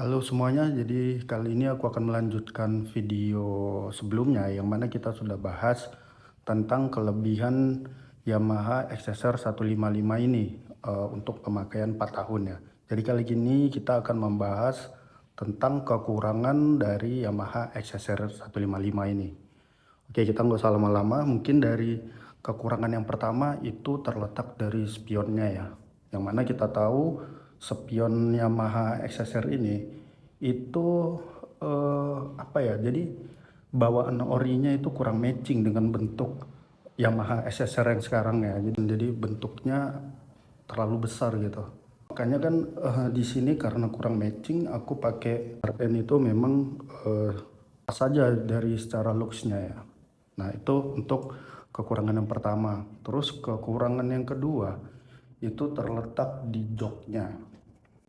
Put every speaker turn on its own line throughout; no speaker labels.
Halo semuanya, jadi kali ini aku akan melanjutkan video sebelumnya yang mana kita sudah bahas tentang kelebihan Yamaha XSR 155 ini untuk pemakaian 4 tahun ya. Jadi kali ini kita akan membahas tentang kekurangan dari Yamaha XSR 155 ini. Oke, kita nggak usah lama-lama, mungkin dari kekurangan yang pertama itu terletak dari spionnya ya. Yang mana kita tahu spion Yamaha XSR ini itu apa ya? Jadi bawaan orinya itu kurang matching dengan bentuk Yamaha XSR yang sekarang ya. Jadi bentuknya terlalu besar gitu. Makanya kan di sini karena kurang matching, aku pakai RN itu memang eh, pas saja dari secara looksnya ya. Nah itu untuk kekurangan yang pertama. Terus kekurangan yang kedua itu terletak di joknya.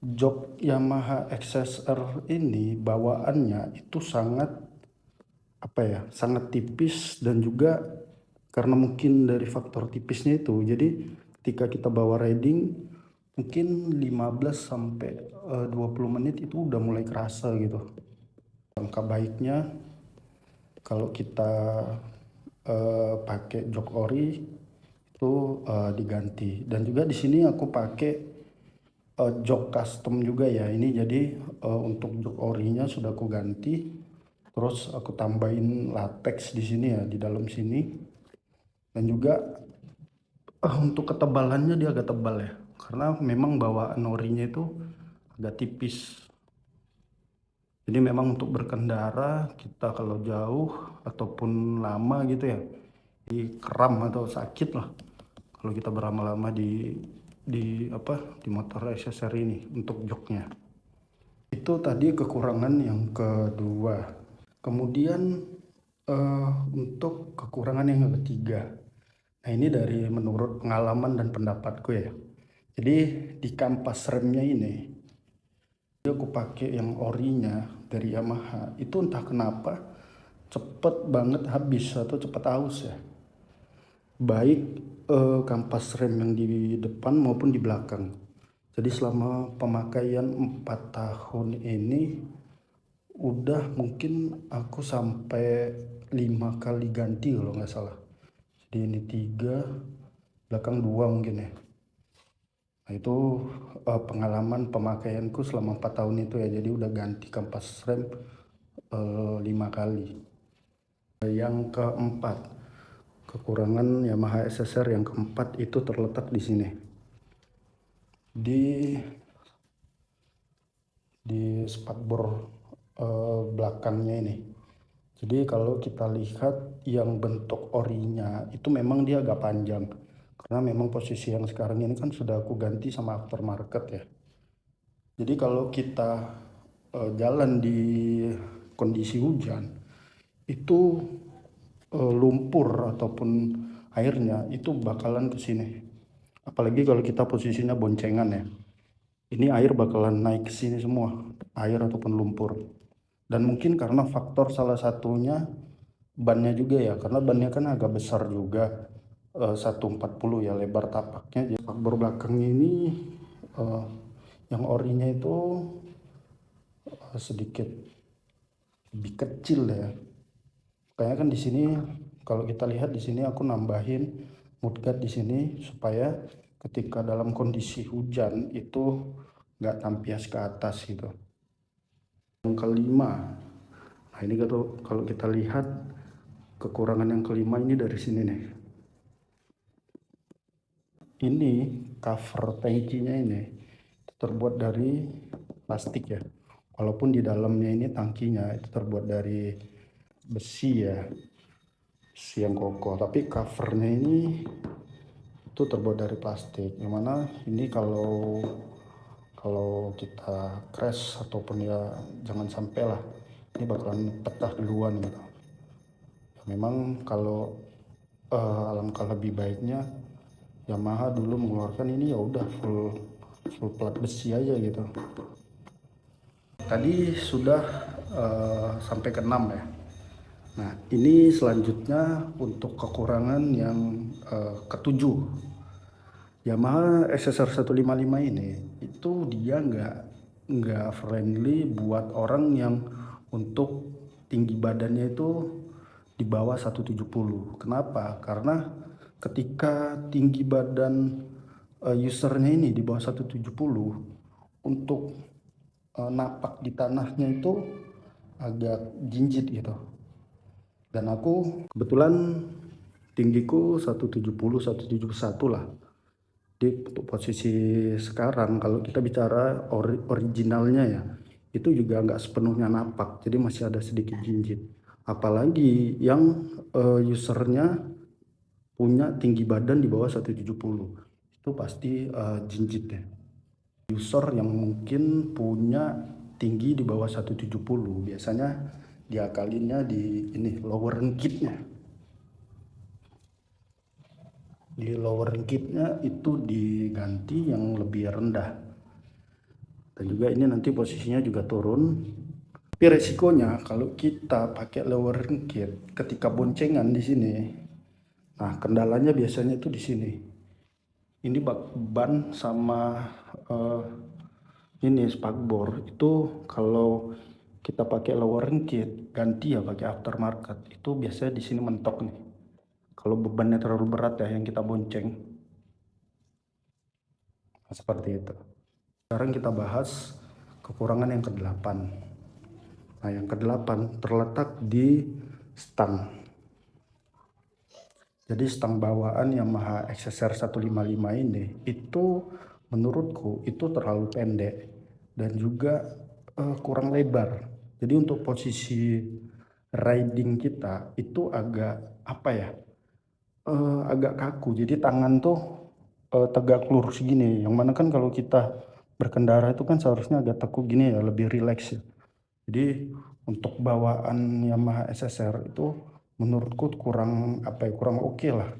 Jok Yamaha XSR ini bawaannya itu sangat apa ya, sangat tipis dan juga karena mungkin dari faktor tipisnya itu, jadi ketika kita bawa riding mungkin 15 sampai 20 menit itu udah mulai kerasa gitu. Langkah baiknya kalau kita pakai jok ori itu diganti. Dan juga di sini aku pakai jok custom juga ya. Ini jadi untuk jok orinya sudah aku ganti. Terus aku tambahin latex di sini ya, di dalam sini. Dan juga untuk ketebalannya dia agak tebal ya. Karena memang bawaan orinya itu agak tipis. Jadi memang untuk berkendara kita kalau jauh ataupun lama gitu ya, di kram atau sakit lah kalau kita berlama-lama di motor SSR ini untuk joknya. Itu tadi kekurangan yang kedua. Kemudian untuk kekurangan yang ketiga. Nah, ini dari menurut pengalaman dan pendapatku ya. Jadi di kampas remnya ini aku pakai yang orinya dari Yamaha. Itu entah kenapa cepet banget habis atau cepet aus ya. Baik kampas rem yang di depan maupun di belakang. Jadi selama pemakaian 4 tahun ini udah mungkin aku sampai 5 kali ganti kalau nggak salah. Jadi ini 3, belakang 2 mungkin ya. Nah itu pengalaman pemakaianku selama 4 tahun itu ya. Jadi udah ganti kampas rem 5 kali. Yang keempat, kekurangan Yamaha SSR yang keempat itu terletak di sini. Di spakbor belakangnya ini. Jadi kalau kita lihat yang bentuk orinya itu memang dia agak panjang. Karena memang posisi yang sekarang ini kan sudah aku ganti sama aftermarket ya. Jadi kalau kita jalan di kondisi hujan itu lumpur ataupun airnya itu bakalan ke sini. Apalagi kalau kita posisinya boncengan ya. Ini air bakalan naik ke sini semua, air ataupun lumpur. Dan mungkin karena faktor salah satunya bannya juga ya, karena bannya kan agak besar juga, 140 ya lebar tapaknya. Jadi spakbor belakang ini eh, yang orinya itu sedikit lebih kecil ya. Kayaknya kan di sini kalau kita lihat di sini aku nambahin mudguard di sini supaya ketika dalam kondisi hujan itu nggak tampias ke atas gitu. Yang kelima, nah ini kalau kita lihat kekurangan yang kelima ini dari sini nih. Ini cover tangkinya ini terbuat dari plastik ya. Walaupun di dalamnya ini tangkinya itu terbuat dari besi ya, besi yang kokoh. Tapi covernya ini itu terbuat dari plastik. Yang mana ini kalau kalau kita crash ataupun ya jangan sampai lah ini bakalan pecah duluan gitu. Ya, memang kalau alangkah lebih baiknya Yamaha dulu mengeluarkan ini ya udah full plat besi aja gitu. Tadi sudah sampai ke 6 ya. Nah, ini selanjutnya untuk kekurangan yang ketujuh. Yamaha SSR 155 ini itu dia nggak friendly buat orang yang untuk tinggi badannya itu di bawah 170. Kenapa? Karena ketika tinggi badan usernya ini di bawah 170, untuk napak di tanahnya itu agak jinjit gitu. Dan aku kebetulan tinggiku 170, 171 lah. Di untuk posisi sekarang kalau kita bicara originalnya ya, itu juga nggak sepenuhnya napak, jadi masih ada sedikit jinjit. Apalagi yang usernya punya tinggi badan di bawah 170, itu pasti jinjit ya. User yang mungkin punya tinggi di bawah 170 biasanya diakalinnya di ini lower kitnya. Di lower kitnya itu diganti yang lebih rendah. Dan juga ini nanti posisinya juga turun. Tapi resikonya kalau kita pakai lower kit ketika boncengan di sini, nah kendalanya biasanya itu di sini. Ini ban sama ini spakbor itu kalau kita pakai lower kit ganti ya pakai aftermarket itu biasanya di sini mentok nih. Kalau bebannya terlalu berat ya yang kita bonceng. Nah, seperti itu. Sekarang kita bahas kekurangan yang ke-8. Nah, yang ke-8 terletak di stang. Jadi stang bawaan Yamaha XSR 155 ini itu menurutku itu terlalu pendek dan juga kurang lebar. Jadi untuk posisi riding kita itu agak apa ya? Agak kaku. Jadi tangan tuh tegak lurus gini. Yang mana kan kalau kita berkendara itu kan seharusnya agak tekuk gini ya, lebih rileks ya. Jadi untuk bawaan Yamaha SSR itu menurutku kurang apa ya, kurang oke lah.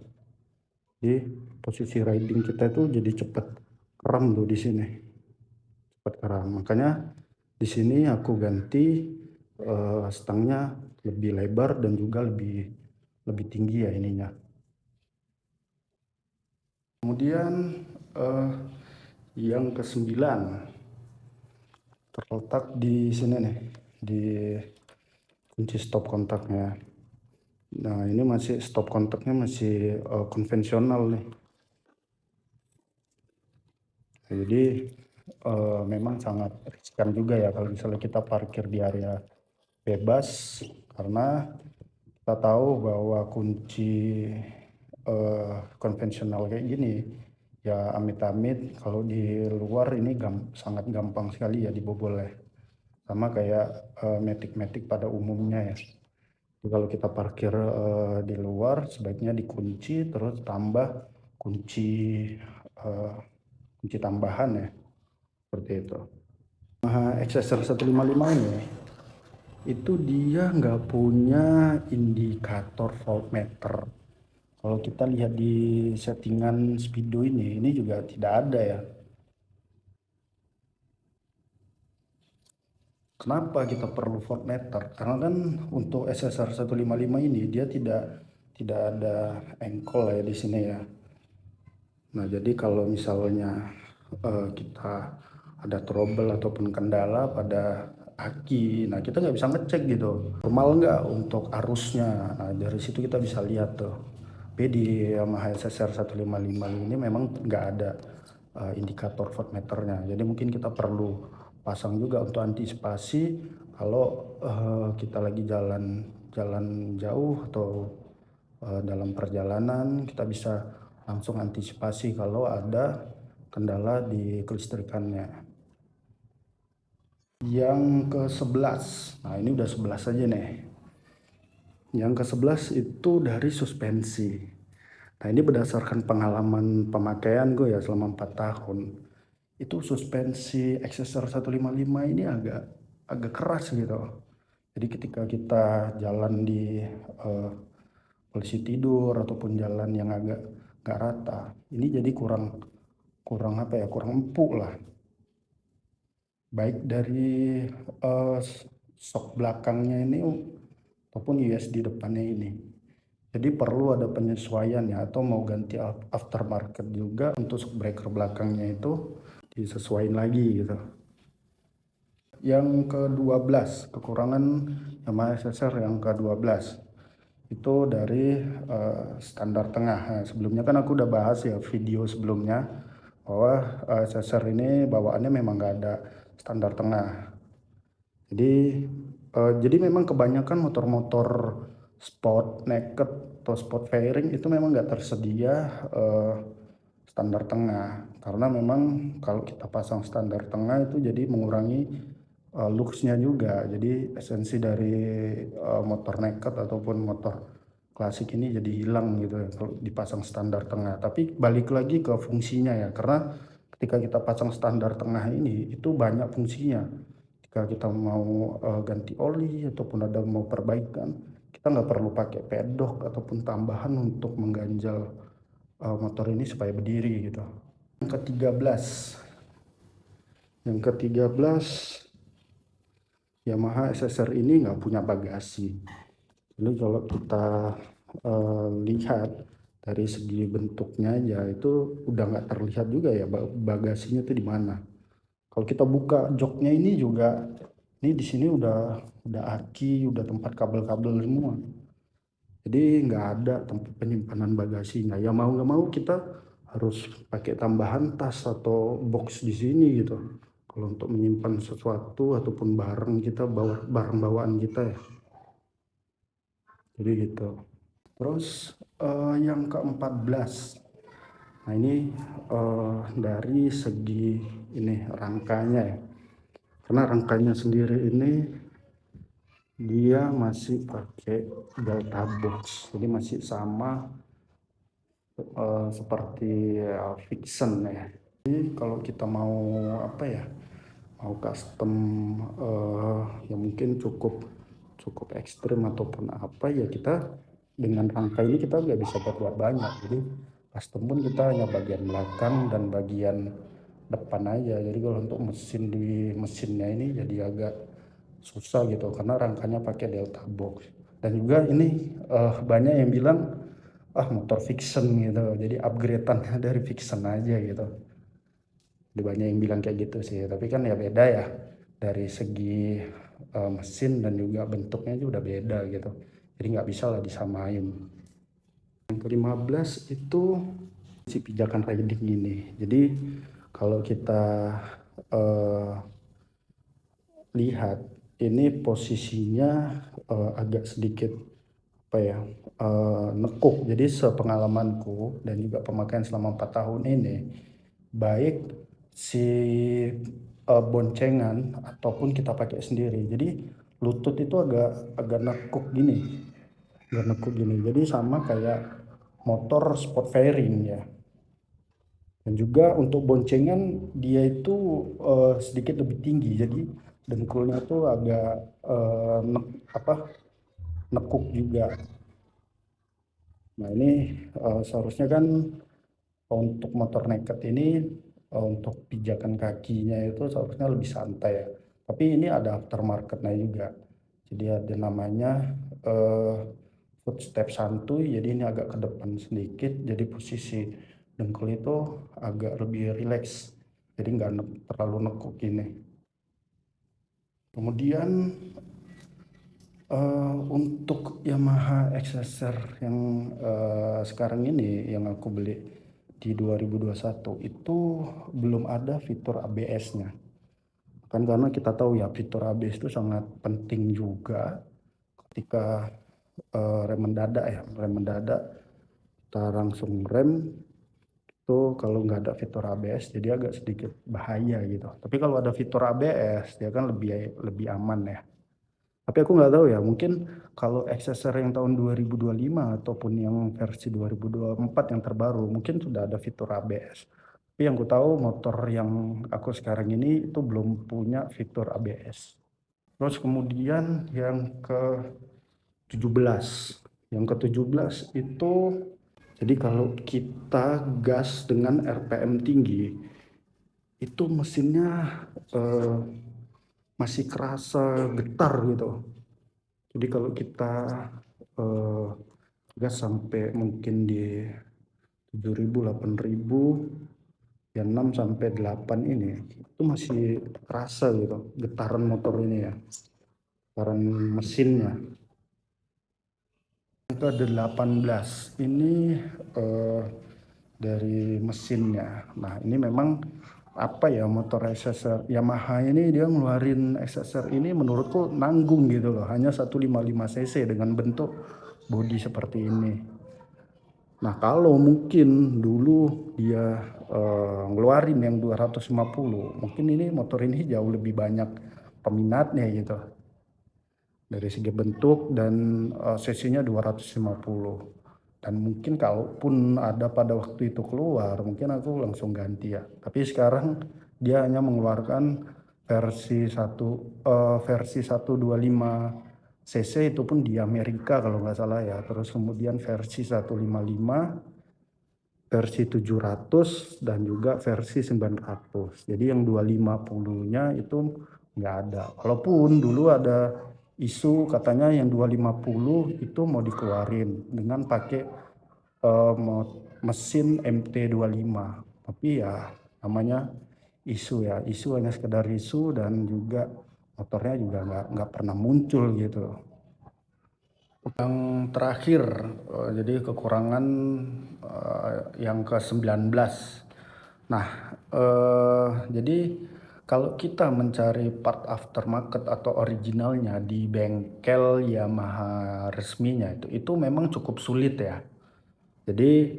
Jadi posisi riding kita itu jadi cepet kram tuh di sini, cepet kram. Makanya di sini aku ganti stangnya lebih lebar dan juga lebih tinggi ya ininya. Kemudian yang ke-9 terletak di sini nih, di kunci stop kontaknya. Nah, ini masih stop kontaknya masih konvensional nih. Jadi memang sangat riskan juga ya kalau misalnya kita parkir di area bebas, karena kita tahu bahwa kunci konvensional kayak gini ya amit-amit kalau di luar ini sangat gampang sekali ya dibobol ya, sama kayak matic pada umumnya ya. Jadi kalau kita parkir di luar sebaiknya dikunci terus tambah kunci kunci tambahan ya, seperti itu. Nah, XSR 155 ini itu dia nggak punya indikator voltmeter. Kalau kita lihat di settingan Speedo ini juga tidak ada ya. Kenapa kita perlu voltmeter? Karena kan untuk SSR 155 ini dia tidak ada engkol ya di sini ya. Nah, jadi kalau misalnya kita ada trouble ataupun kendala pada aki, nah kita nggak bisa ngecek gitu. Normal nggak untuk arusnya. Nah, dari situ kita bisa lihat tuh. Tapi di Yamaha SSR 155 ini memang nggak ada indikator voltmeternya. Jadi mungkin kita perlu pasang juga untuk antisipasi kalau kita lagi jalan jauh atau dalam perjalanan kita bisa langsung antisipasi kalau ada kendala di kelistrikannya. Yang ke-11, nah ini udah 11 aja nih. Yang ke-11 itu dari suspensi. Nah, ini berdasarkan pengalaman pemakaian gue ya selama 4 tahun. Itu suspensi XSR 155 ini agak keras gitu. Jadi ketika kita jalan di posisi tidur ataupun jalan yang agak gak rata, ini jadi kurang apa ya, kurang empuk lah. Baik dari shock belakangnya ini ataupun US di depannya ini. Jadi perlu ada penyesuaian ya, atau mau ganti aftermarket juga untuk shock breaker belakangnya itu disesuaikan lagi gitu. yang ke-12, kekurangan Yamaha SSR yang ke-12 itu dari standar tengah. Nah, sebelumnya kan aku udah bahas ya video sebelumnya bahwa SSR ini bawaannya memang nggak ada standar tengah. Jadi memang kebanyakan motor-motor sport naked atau sport fairing itu memang nggak tersedia standar tengah, karena memang kalau kita pasang standar tengah itu jadi mengurangi looks-nya juga. Jadi esensi dari motor naked ataupun motor klasik ini jadi hilang gitu ya kalau dipasang standar tengah. Tapi balik lagi ke fungsinya ya, karena ketika kita pasang standar tengah ini itu banyak fungsinya. Jika kita mau ganti oli ataupun ada mau perbaikan, kita nggak perlu pakai pedok ataupun tambahan untuk mengganjal motor ini supaya berdiri gitu. Yang ke-13 Yamaha SSR ini nggak punya bagasi. Jadi kalau kita lihat dari segi bentuknya aja itu udah nggak terlihat juga ya bagasinya tuh di mana. Kalau kita buka joknya ini juga, ini di sini udah aki, udah tempat kabel-kabel semua. Jadi nggak ada tempat penyimpanan bagasinya. Ya mau nggak mau kita harus pakai tambahan tas atau box di sini gitu. Kalau untuk menyimpan sesuatu ataupun barang kita bawa barang bawaan kita ya. Jadi gitu. Terus yang ke-14. Nah ini dari segi ini rangkanya ya. Karena rangkanya sendiri ini dia masih pakai delta box. Jadi masih sama seperti Vixen ya. Jadi kalau kita mau apa ya, mau custom yang mungkin cukup ekstrim ataupun apa ya, kita dengan rangka ini kita nggak bisa berbuat banyak. Jadi custom pun kita hanya bagian belakang dan bagian depan aja. Jadi kalau untuk mesinnya ini jadi agak susah gitu karena rangkanya pakai delta box. Dan juga ini banyak yang bilang motor Vixen gitu, jadi upgradeannya dari Vixen aja gitu. Jadi banyak yang bilang kayak gitu sih, tapi kan ya beda ya dari segi mesin dan juga bentuknya juga udah beda gitu, jadi nggak bisa lah disamain. Yang ke-15 itu si pijakan riding ini. Jadi kalau kita eh, lihat ini posisinya agak sedikit apa ya, nekuk. Jadi sepengalamanku dan juga pemakaian selama 4 tahun ini, baik si boncengan ataupun kita pakai sendiri, jadi lutut itu agak agak nekuk gini, jadi sama kayak motor sport fairing ya. Dan juga untuk boncengan dia itu sedikit lebih tinggi, jadi dengkulnya tuh agak nekuk juga. Nah ini seharusnya kan untuk motor naked ini untuk pijakan kakinya itu seharusnya lebih santai ya. Tapi ini ada aftermarketnya juga. Jadi ada namanya eh, footstep santuy. Jadi ini agak ke depan sedikit. Jadi posisi dengkul itu agak lebih rileks. Jadi nggak terlalu nekuk ini. Kemudian untuk Yamaha XSR yang sekarang ini yang aku beli di 2021 itu belum ada fitur ABS-nya. Kan karena kita tahu ya fitur ABS itu sangat penting juga ketika rem mendadak ya, rem mendadak kita langsung rem itu kalau nggak ada fitur ABS jadi agak sedikit bahaya gitu. Tapi kalau ada fitur ABS dia kan lebih lebih aman ya. Tapi aku nggak tahu ya, mungkin kalau XSR yang tahun 2025 ataupun yang versi 2024 yang terbaru, mungkin sudah ada fitur ABS. Tapi yang aku tahu motor yang aku sekarang ini itu belum punya fitur ABS. Terus kemudian yang ke-17. Yang ke-17 itu, jadi kalau kita gas dengan RPM tinggi, itu mesinnya eh, masih kerasa getar gitu. Jadi kalau kita eh, gas sampai mungkin di 7.000, 8.000, yang 6 sampai 8 ini itu masih kerasa gitu getaran motor ini ya, getaran mesinnya. Yang ke-18 ini dari mesinnya. Nah, ini memang apa ya, motor SSR Yamaha ini dia ngeluarin SSR ini menurutku nanggung gitu loh, hanya 155 cc dengan bentuk bodi seperti ini. Nah, kalau mungkin dulu dia ngeluarin yang 250, mungkin ini motor ini jauh lebih banyak peminatnya gitu. Dari segi bentuk dan cc-nya 250. Dan mungkin kalaupun ada pada waktu itu keluar, mungkin aku langsung ganti ya. Tapi sekarang dia hanya mengeluarkan versi 125 cc, itu pun di Amerika kalau nggak salah ya. Terus kemudian versi 155, versi 700, dan juga versi 900. Jadi yang 250-nya itu nggak ada. Walaupun dulu ada isu katanya yang 250 itu mau dikeluarin dengan pakai mesin MT25. Tapi ya namanya isu ya, isu hanya sekedar isu, dan juga motornya juga nggak pernah muncul gitu. Yang terakhir, jadi kekurangan yang ke-19. Nah, jadi kalau kita mencari part aftermarket atau originalnya di bengkel Yamaha resminya itu memang cukup sulit ya. Jadi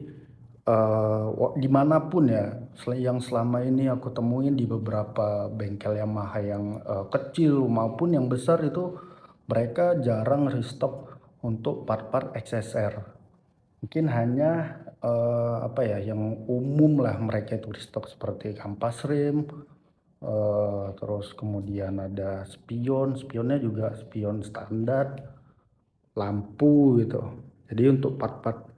dimanapun ya, yang selama ini aku temuin di beberapa bengkel Yamaha yang kecil maupun yang besar itu, mereka jarang restock untuk part-part XSR. Mungkin hanya apa ya, yang umum lah mereka itu restock seperti kampas rem, terus kemudian ada spionnya juga spion standar, lampu gitu. Jadi untuk part-part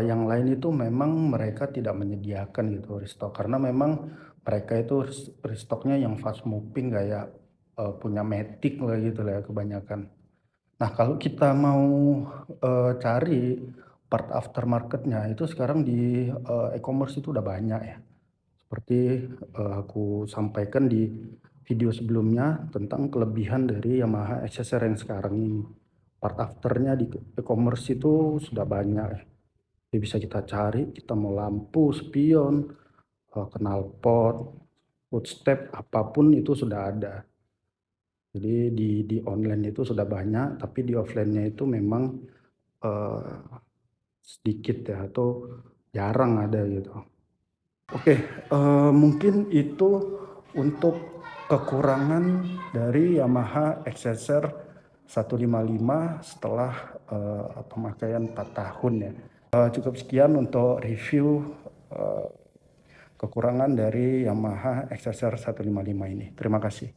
yang lain itu memang mereka tidak menyediakan gitu restock, karena memang mereka itu restocknya yang fast moving kayak punya Matic lah gitu lah ya kebanyakan. Nah, kalau kita mau cari part aftermarketnya itu sekarang di e-commerce itu udah banyak ya. Seperti aku sampaikan di video sebelumnya tentang kelebihan dari Yamaha XSR yang sekarang ini. Part afternya di e-commerce itu sudah banyak ya. Jadi bisa kita cari, kita mau lampu, spion, knalpot, footstep, apapun itu sudah ada. Jadi di online itu sudah banyak, tapi di offline-nya itu memang eh, sedikit ya, atau jarang ada gitu. Oke, mungkin itu untuk kekurangan dari Yamaha XSR 155 setelah pemakaian 4 tahun ya. Cukup sekian untuk review kekurangan dari Yamaha XSR 155 ini. Terima kasih.